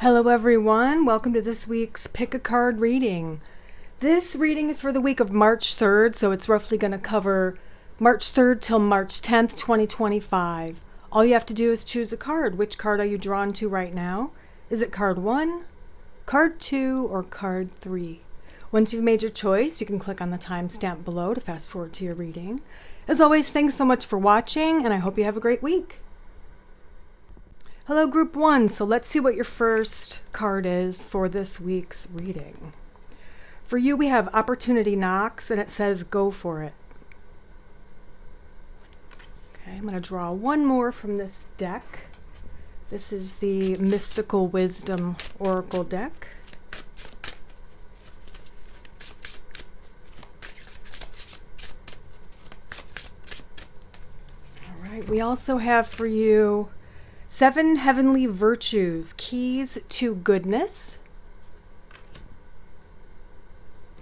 Hello everyone, welcome to this week's Pick a Card reading. This reading is for the week of March 3rd, so it's roughly going to cover March 3rd till March 10th, 2025. All you have to do is choose a card. Which card are you drawn to right now? Is it card 1, card 2, or card 3? Once you've made your choice, you can click on the timestamp below to fast forward to your reading. As always, thanks so much for watching, and I hope you have a great week. Hello, Group 1. So let's see what your first card is for this week's reading. For you, we have Opportunity Knocks, and it says, go for it. Okay, I'm going to draw one more from this deck. This is the Mystical Wisdom Oracle deck. All right, we also have for you 7 Heavenly Virtues, Keys to Goodness.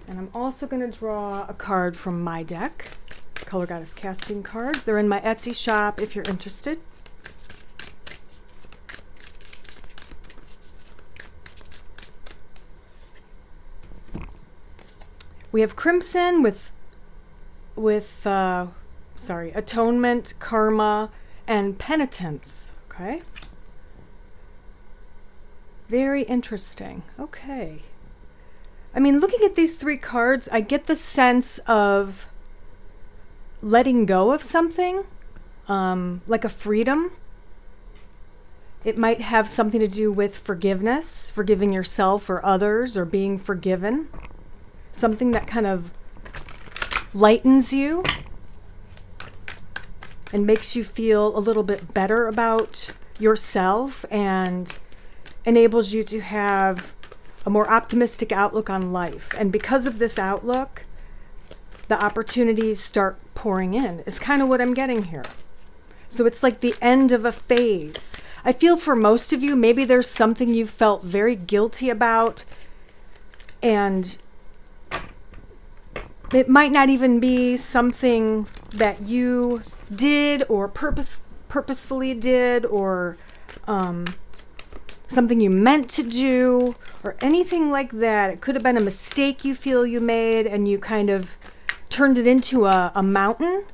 And I'm also going to draw a card from my deck, Color Goddess Casting Cards. They're in my Etsy shop if you're interested. We have Crimson with Atonement, Karma, and Penitence. Okay. Very interesting. Okay. I mean, looking at these 3 cards, I get the sense of letting go of something, like a freedom. It might have something to do with forgiveness, forgiving yourself or others, or being forgiven. Something that kind of lightens you and makes you feel a little bit better about yourself and enables you to have a more optimistic outlook on life. And because of this outlook, the opportunities start pouring in, is kind of what I'm getting here. So it's like the end of a phase. I feel for most of you, maybe there's something you felt very guilty about, and it might not even be something that you did or purposefully did, or something you meant to do, or anything like that. It could have been a mistake you feel you made, and you kind of turned it into a mountain.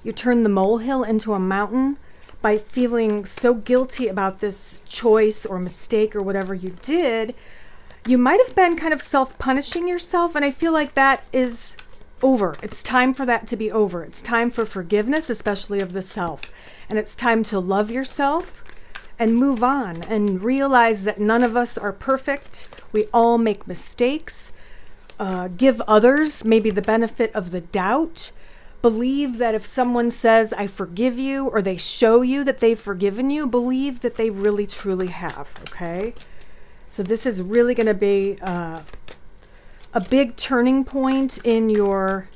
You turned the molehill into a mountain by feeling so guilty about this choice or mistake or whatever you did. You might have been kind of self-punishing yourself, and I feel like that is over. It's time for that to be over. It's time for forgiveness, especially of the self. And it's time to love yourself and move on and realize that none of us are perfect. We all make mistakes. Give others maybe the benefit of the doubt. Believe that if someone says, I forgive you, or they show you that they've forgiven you, believe that they really truly have, okay? So this is really going to be a big turning point in your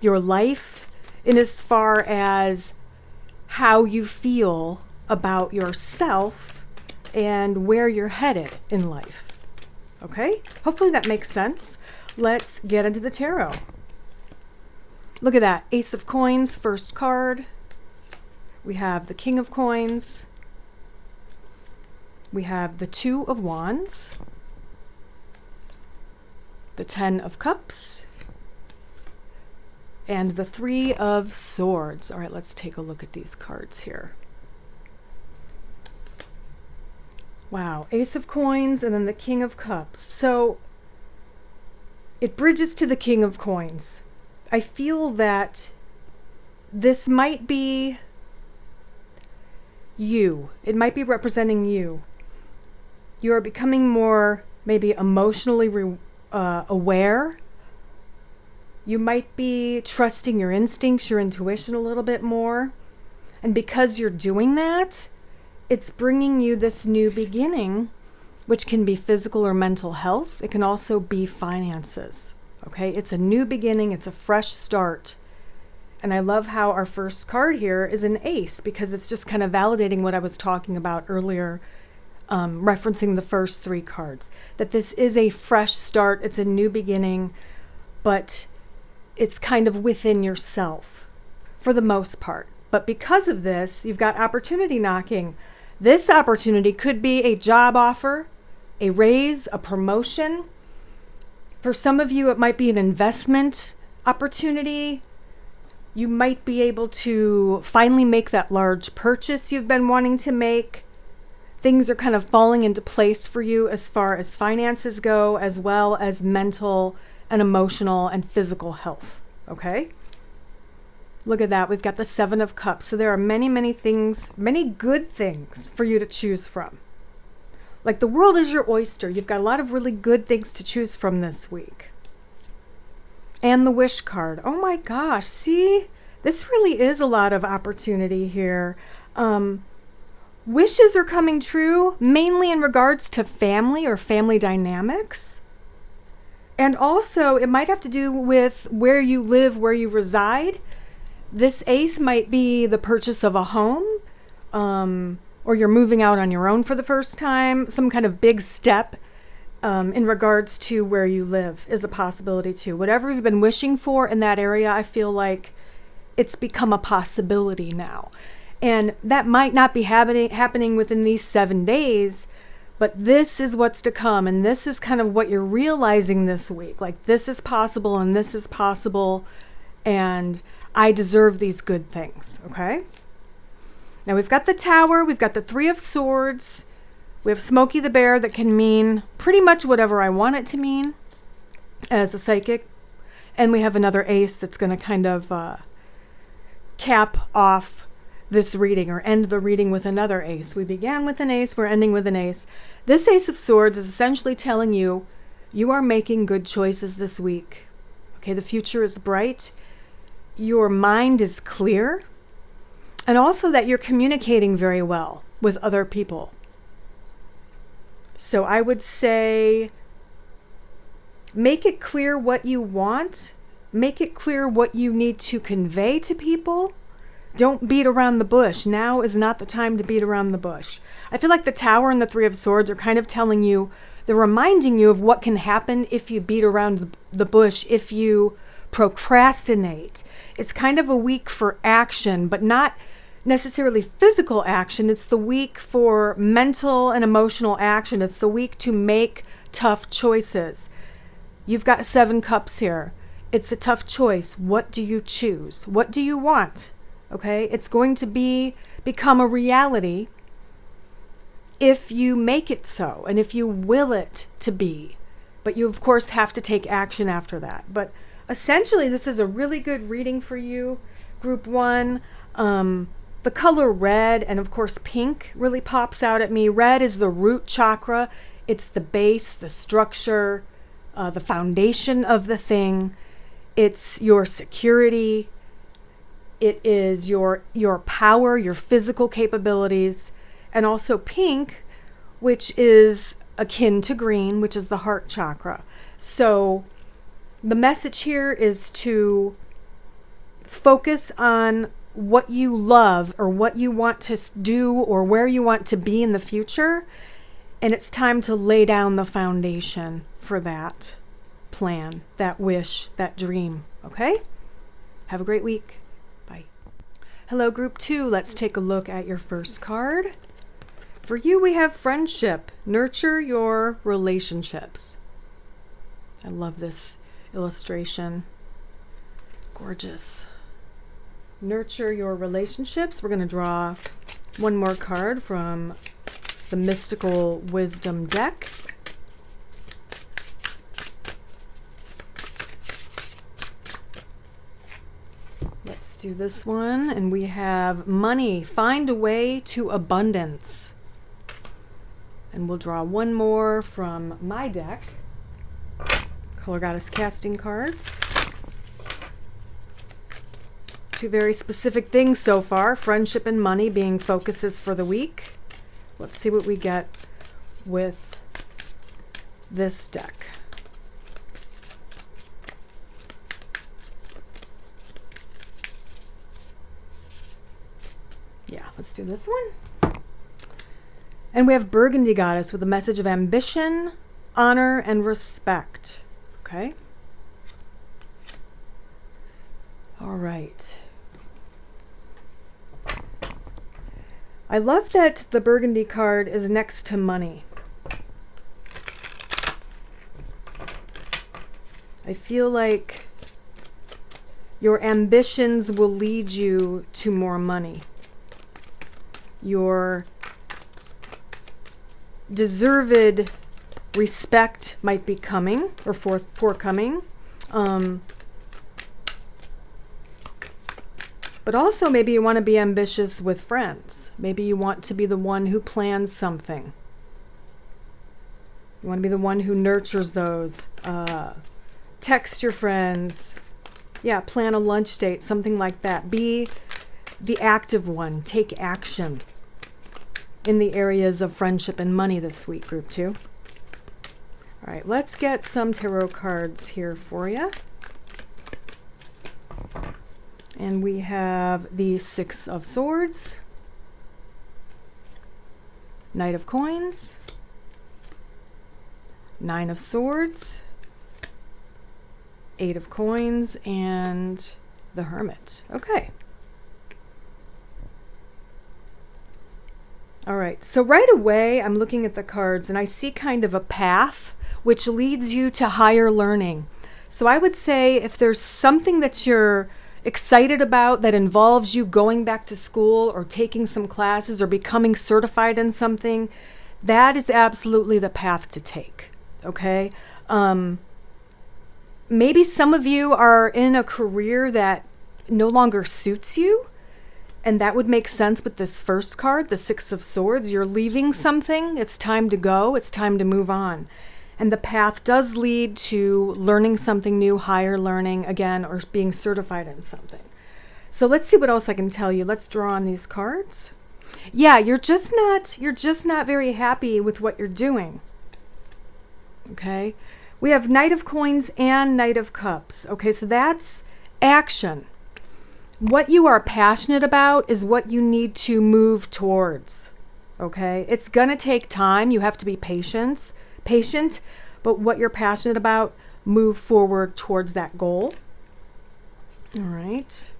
life, in as far as how you feel about yourself and where you're headed in life. Okay? Hopefully that makes sense. Let's get into the tarot. Look at that. Ace of Coins, first card. We have the King of Coins. We have the 2 of Wands. The 10 of Cups, and the 3 of Swords. All right, let's take a look at these cards here. Wow, Ace of Coins and then the King of Cups. So it bridges to the King of Coins. I feel that this might be you. It might be representing you. You are becoming more maybe emotionally aware. You might be trusting your instincts, your intuition a little bit more. And because you're doing that, it's bringing you this new beginning, which can be physical or mental health. It can also be finances. Okay, it's a new beginning. It's a fresh start. And I love how our first card here is an ace, because it's just kind of validating what I was talking about earlier, referencing the first 3 cards, that this is a fresh start. It's a new beginning, but it's kind of within yourself for the most part. But because of this, you've got opportunity knocking. This opportunity could be a job offer. a raise, a promotion. For some of you, it might be an investment opportunity. You might be able to finally make that large purchase you've been wanting to make. Things are kind of falling into place for you as far as finances go, as well as mental and emotional and physical health. Okay? Look at that. We've got the 7 of Cups. So there are many, many things, many good things for you to choose from. Like the world is your oyster. You've got a lot of really good things to choose from this week. And the Wish card. Oh my gosh. See? This really is a lot of opportunity here. Wishes are coming true, mainly in regards to family or family dynamics. And also, it might have to do with where you live, where you reside. This ace might be the purchase of a home, or you're moving out on your own for the first time. Some kind of big step in regards to where you live is a possibility too. Whatever you've been wishing for in that area, I feel like it's become a possibility now. And that might not be happening within these 7 days, but this is what's to come. And this is kind of what you're realizing this week. Like, this is possible and this is possible. And I deserve these good things. Okay. Now we've got the Tower. We've got the 3 of Swords. We have Smokey the Bear that can mean pretty much whatever I want it to mean as a psychic. And we have another ace that's going to kind of cap off this reading or end the reading with another ace. We began with an ace, we're ending with an ace. This Ace of Swords is essentially telling you, you are making good choices this week. Okay, the future is bright. Your mind is clear. And also that you're communicating very well with other people. So I would say, make it clear what you want. Make it clear what you need to convey to people. Don't beat around the bush. Now is not the time to beat around the bush. I feel like the Tower and the 3 of Swords are kind of telling you, they're reminding you of what can happen if you beat around the bush, if you procrastinate. It's kind of a week for action, but not necessarily physical action. It's the week for mental and emotional action. It's the week to make tough choices. You've got 7 cups here. It's a tough choice. What do you choose? What do you want? Okay, it's going to become a reality if you make it so and if you will it to be. But you, of course, have to take action after that. But essentially, this is a really good reading for you, Group 1. The color red and, of course, pink really pops out at me. Red is the root chakra. It's the base, the structure, the foundation of the thing. It's your security. It is your power, your physical capabilities, and also pink, which is akin to green, which is the heart chakra. So the message here is to focus on what you love or what you want to do or where you want to be in the future. And it's time to lay down the foundation for that plan, that wish, that dream. Okay? Have a great week. Hello, Group 2. Let's take a look at your first card. For you, we have Friendship. Nurture your relationships. I love this illustration. Gorgeous. Nurture your relationships. We're going to draw one more card from the Mystical Wisdom deck. Do this one, and we have money. Find a way to abundance. And we'll draw one more from my deck. Color Goddess casting cards. 2 very specific things so far. Friendship and money being focuses for the week. Let's see what we get with this deck. Yeah, let's do this one. And we have Burgundy Goddess with a message of ambition, honor, and respect. Okay. All right. I love that the Burgundy card is next to money. I feel like your ambitions will lead you to more money. Your deserved respect might be coming or forthcoming. But also maybe you want to be ambitious with friends. Maybe you want to be the one who plans something. You want to be the one who nurtures those. Text your friends. Yeah, plan a lunch date, something like that. Be the active one. Take action in the areas of friendship and money this week, group 2. All right, let's get some tarot cards here for you. And we have the 6 of Swords, Knight of Coins, 9 of Swords, 8 of Coins, and the Hermit. Okay. All right, so right away I'm looking at the cards and I see kind of a path which leads you to higher learning. So I would say if there's something that you're excited about that involves you going back to school or taking some classes or becoming certified in something, that is absolutely the path to take. Okay? Maybe some of you are in a career that no longer suits you, and that would make sense with this first card, the 6 of Swords. You're leaving something. It's time to go. It's time to move on. And the path does lead to learning something new, higher learning again, or being certified in something. So let's see what else I can tell you. Let's draw on these cards. Yeah, you're just not very happy with what you're doing. Okay? We have Knight of Coins and Knight of Cups. Okay, so that's action. What you are passionate about is what you need to move towards. Okay? It's going to take time. You have to be patient, but what you're passionate about, move forward towards that goal. All right.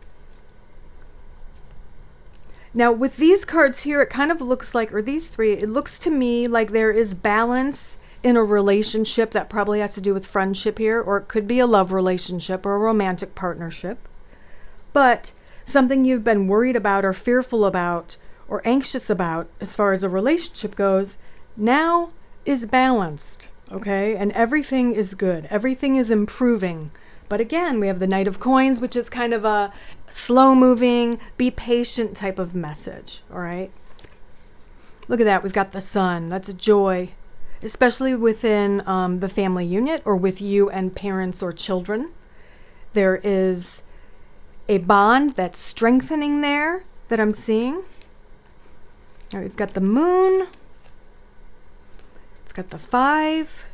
Now with these cards here, it kind of looks like, or these 3, it looks to me like there is balance in a relationship that probably has to do with friendship here, or it could be a love relationship or a romantic partnership. But something you've been worried about or fearful about or anxious about as far as a relationship goes, now is balanced, okay? And everything is good. Everything is improving. But again, we have the Knight of Coins, which is kind of a slow-moving, be patient type of message, all right? Look at that. We've got the Sun. That's a joy, especially within the family unit or with you and parents or children. There is a bond that's strengthening there that I'm seeing. All right, we've got the Moon. Got the 5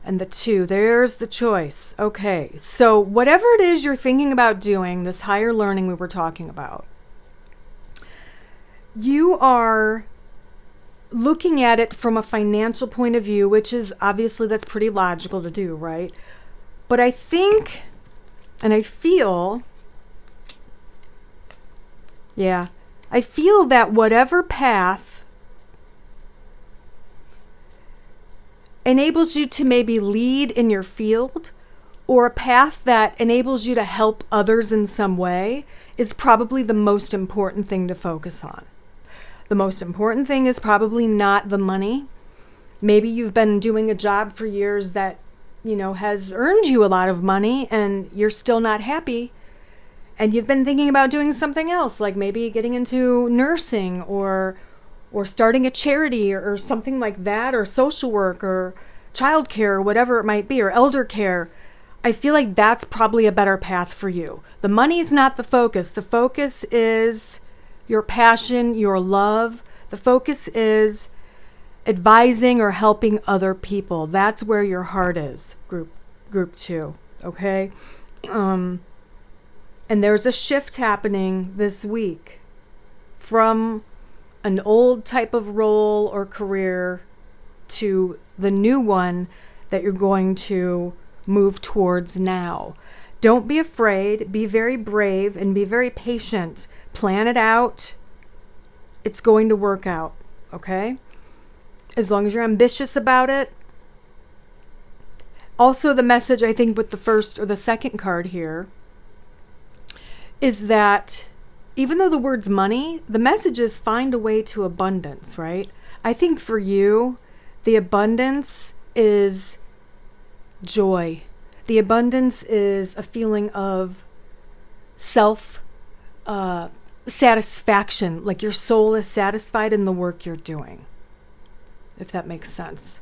and the 2. There's the choice. Okay, so whatever it is you're thinking about doing, this higher learning we were talking about, you are looking at it from a financial point of view, which is obviously that's pretty logical to do, right? But I think, and I feel that whatever path enables you to maybe lead in your field, or a path that enables you to help others in some way, is probably the most important thing to focus on. The most important thing is probably not the money. Maybe you've been doing a job for years that, has earned you a lot of money and you're still not happy. And you've been thinking about doing something else, like maybe getting into nursing or starting a charity or something like that, or social work or childcare or whatever it might be, or elder care. I feel like that's probably a better path for you. The money's not the focus. The focus is your passion, your love. The focus is advising or helping other people. That's where your heart is, group 2, okay? And there's a shift happening this week from an old type of role or career to the new one that you're going to move towards now. Don't be afraid. Be very brave and be very patient. Plan it out. It's going to work out, okay? As long as you're ambitious about it. Also, the message, I think, with the first or the second card here is that even though the word's money, the message is find a way to abundance, right? I think for you, the abundance is joy. The abundance is a feeling of self satisfaction, like your soul is satisfied in the work you're doing, if that makes sense.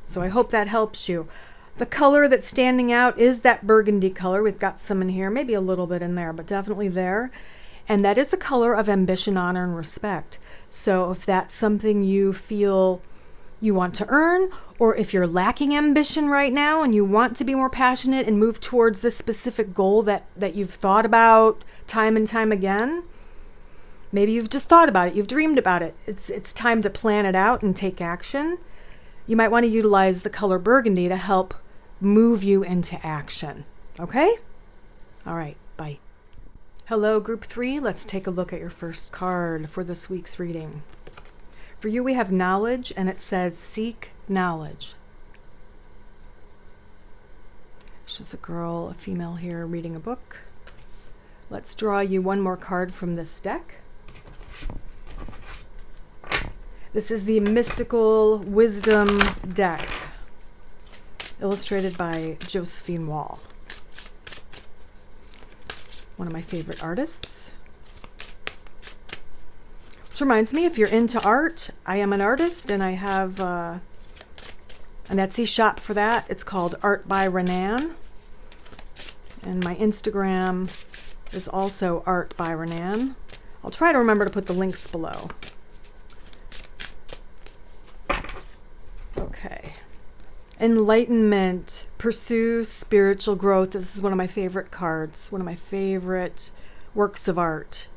So I hope that helps you. The color that's standing out is that burgundy color. We've got some in here, maybe a little bit in there, but definitely there. And that is a color of ambition, honor, and respect. So if that's something you feel you want to earn, or if you're lacking ambition right now and you want to be more passionate and move towards this specific goal that you've thought about time and time again, maybe you've just thought about it, you've dreamed about it. It's time to plan it out and take action. You might want to utilize the color burgundy to help move you into action. Okay? All right, bye. Hello, group 3. Let's take a look at your first card for this week's reading. For you, we have knowledge, and it says seek knowledge. Shows a girl, a female here, reading a book. Let's draw you one more card from this deck. This is the Mystical Wisdom deck, illustrated by Josephine Wall, one of my favorite artists. Which reminds me, if you're into art, I am an artist and I have an Etsy shop for that. It's called Art by Renee. And my Instagram is also Art by Renee. I'll try to remember to put the links below. Okay. Enlightenment. Pursue spiritual growth. This is one of my favorite cards. One of my favorite works of art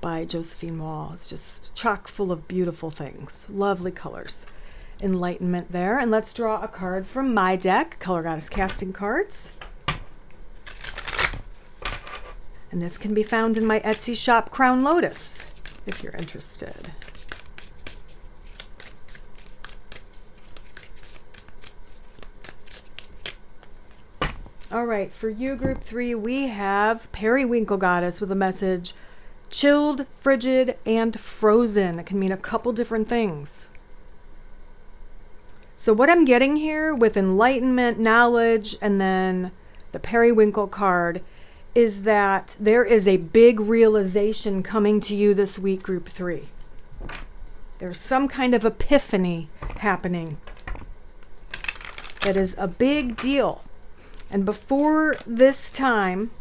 by Josephine Wall. It's just chock full of beautiful things. Lovely colors. Enlightenment there. And let's draw a card from my deck, Color Goddess Casting Cards. And this can be found in my Etsy shop, Crown Lotus, if you're interested. All right, for you, group 3, we have Periwinkle Goddess with a message, chilled, frigid, and frozen. It can mean a couple different things. So what I'm getting here with enlightenment, knowledge, and then the Periwinkle card is that there is a big realization coming to you this week, group 3. There's some kind of epiphany happening that is a big deal. And before this time,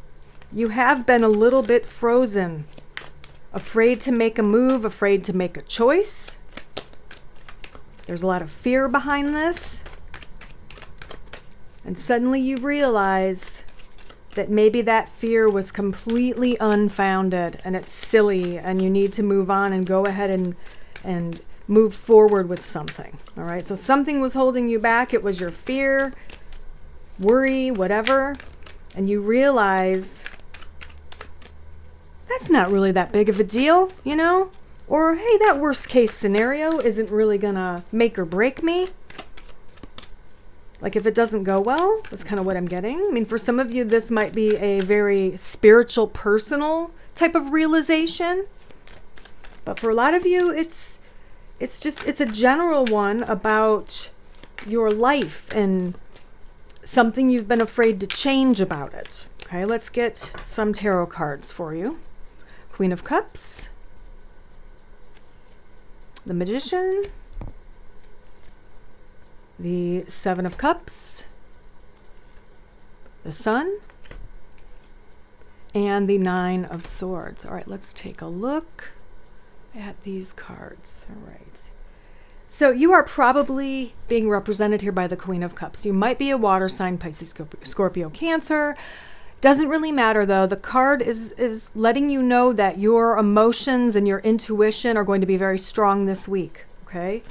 you have been a little bit frozen, afraid to make a move, afraid to make a choice. There's a lot of fear behind this. And suddenly you realize that maybe that fear was completely unfounded and it's silly and you need to move on and go ahead and move forward with something. All right, so something was holding you back. It was your fear, worry, whatever. And you realize that's not really that big of a deal, you know? Or, hey, that worst case scenario isn't really gonna make or break me. Like if it doesn't go well, that's kind of what I'm getting. I mean, for some of you, this might be a very spiritual, personal type of realization. But for a lot of you, it's a general one about your life and something you've been afraid to change about it. Okay, let's get some tarot cards for you. Queen of Cups, the Magician, the Seven of Cups, the Sun, and the Nine of Swords. All right, let's take a look at these cards. All right. So you are probably being represented here by the Queen of Cups. You might be a water sign, Pisces, Scorpio, Cancer. Doesn't really matter though. The card is letting you know that your emotions and your intuition are going to be very strong this week, okay?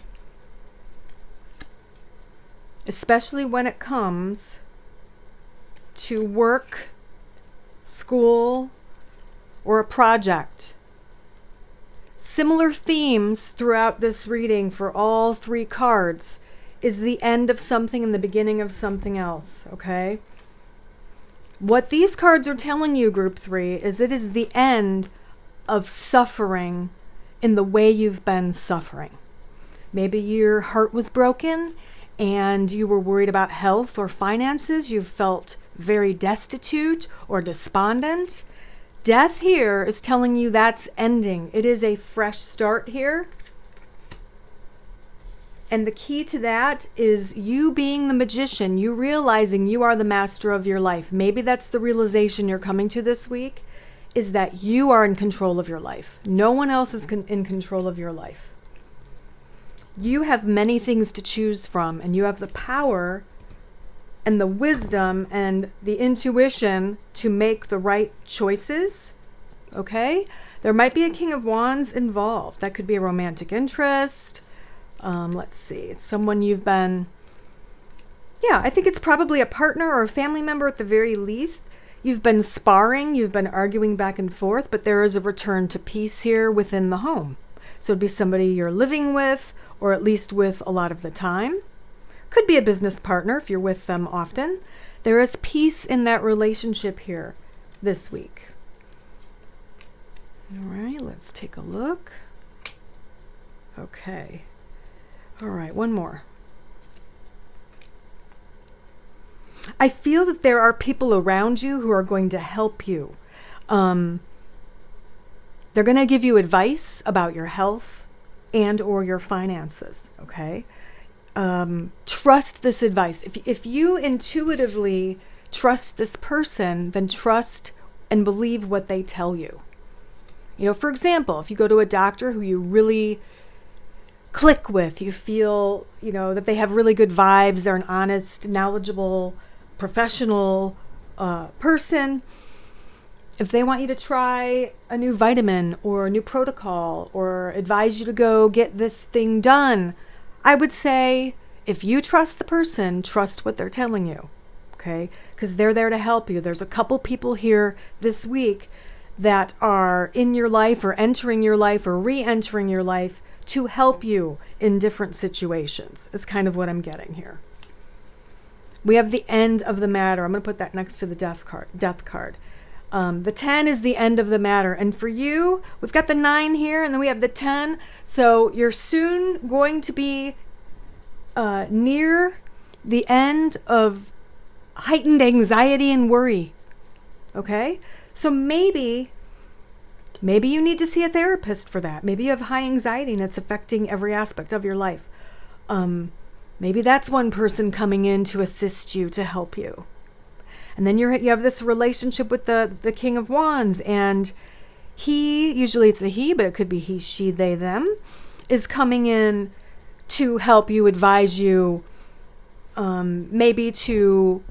Especially when it comes to work, school, or a project. Similar themes throughout this reading for all 3 cards is the end of something and the beginning of something else, okay? What these cards are telling you, group 3, is it is the end of suffering in the way you've been suffering. Maybe your heart was broken and you were worried about health or finances. You felt very destitute or despondent. Death here is telling you that's ending. It is a fresh start here. And the key to that is you being the magician, you realizing you are the master of your life. Maybe that's the realization you're coming to this week, is that you are in control of your life. No one else is in control of your life. You have many things to choose from, and you have the power and the wisdom and the intuition to make the right choices, okay? There might be a King of Wands involved. That could be a romantic interest. Let's see, it's someone you've been, I think it's probably a partner or a family member at the very least. You've been sparring, you've been arguing back and forth, but there is a return to peace here within the home. So it'd be somebody you're living with, or at least with a lot of the time. Could be a business partner if you're with them often. There is peace in that relationship here this week. All right, let's take a look. Okay. All right, one more. I feel that there are people around you who are going to help you. They're going to give you advice about your health and or your finances, okay? Trust this advice. If you intuitively trust this person, then trust and believe what they tell you. You know, for example, if you go to a doctor who you really click with, you feel, that they have really good vibes, they're an honest, knowledgeable, professional person. If they want you to try a new vitamin or a new protocol or advise you to go get this thing done, I would say if you trust the person, trust what they're telling you, okay? Because they're there to help you. There's a couple people here this week that are in your life or entering your life or re-entering your life to help you in different situations. It's kind of what I'm getting here. We have the end of the matter. I'm going to put that next to the death card. The 10 is the end of the matter. And for you, we've got the 9 here, and then we have the 10. So you're soon going to be near the end of heightened anxiety and worry. Okay? So maybe you need to see a therapist for that. Maybe you have high anxiety and it's affecting every aspect of your life. Maybe that's one person coming in to assist you, to help you. And then you have this relationship with the King of Wands, and he, usually it's a he, but it could be he, she, they, them, is coming in to help you, advise you, maybe to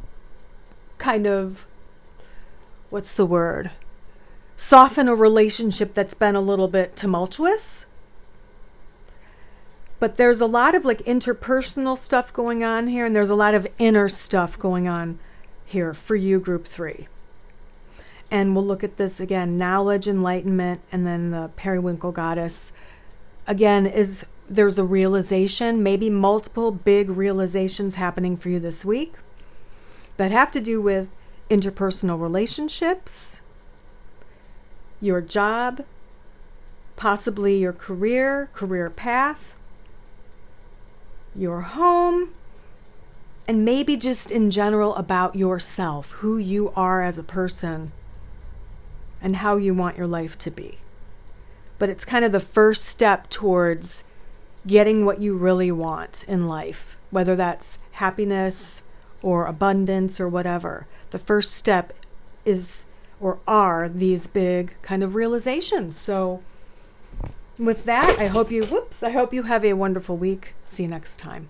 kind of, what's the word? Soften a relationship that's been a little bit tumultuous. But there's a lot of interpersonal stuff going on here, and there's a lot of inner stuff going on here for you, group 3. And we'll look at this again, knowledge, enlightenment, and then the periwinkle goddess. Again, there's a realization, maybe multiple big realizations happening for you this week that have to do with interpersonal relationships, your job, possibly your career path, your home, and maybe just in general about yourself, who you are as a person and how you want your life to be. But it's kind of the first step towards getting what you really want in life, whether that's happiness or abundance or whatever. The first step is or are these big kind of realizations. So with that, I hope you have a wonderful week. See you next time.